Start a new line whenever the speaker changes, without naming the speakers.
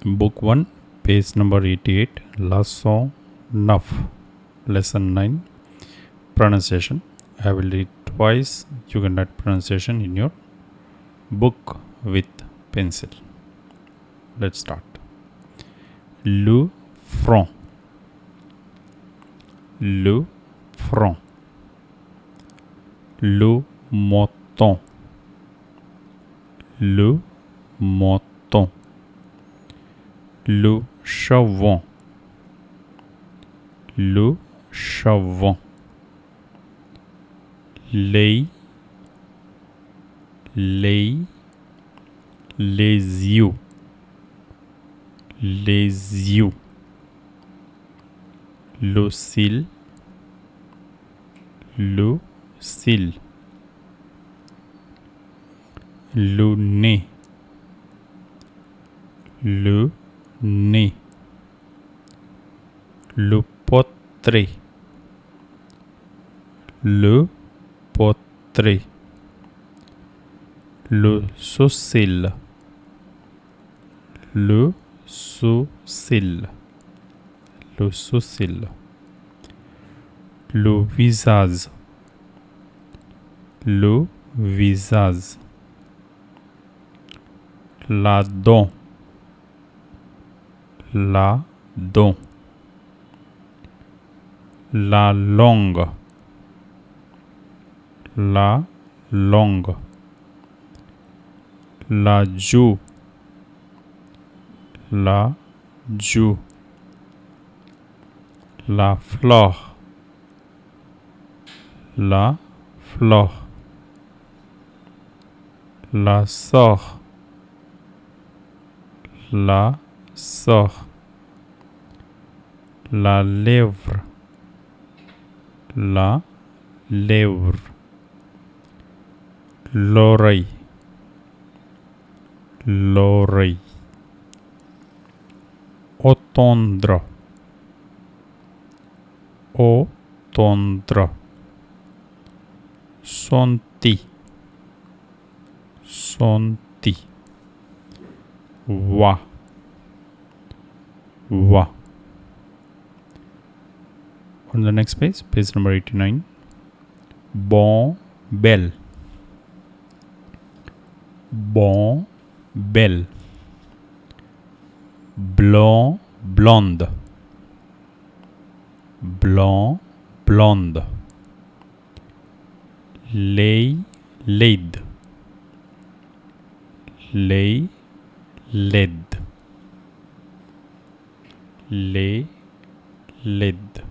Book 1, page number 88, Leçon 9, lesson 9, pronunciation. I will read twice. You can write pronunciation in your book with pencil. Let's start. Le front. Le front. Le moton. Le moton. Le chevron. Le chevron. Les yeux. Les yeux. Le cil. Le cil. Le nez. Le nez. Le portrait. Le portrait. Le sourcil. Le sourcil. Le sourcil. Le visage. Le visage. La dent. La dent. La langue. La langue. La joue. La joue. La fleur. La fleur. La sœur. La sœur. La lèvre. La lèvre. L'oreille. L'oreille. Entendre. Entendre. Senti. Senti. Voix. Voix. On the next page number 89. Bon, belle. Bon, belle. Blanc, blonde. Blanc, blonde. Les, laide. Les, laide. Les, laide.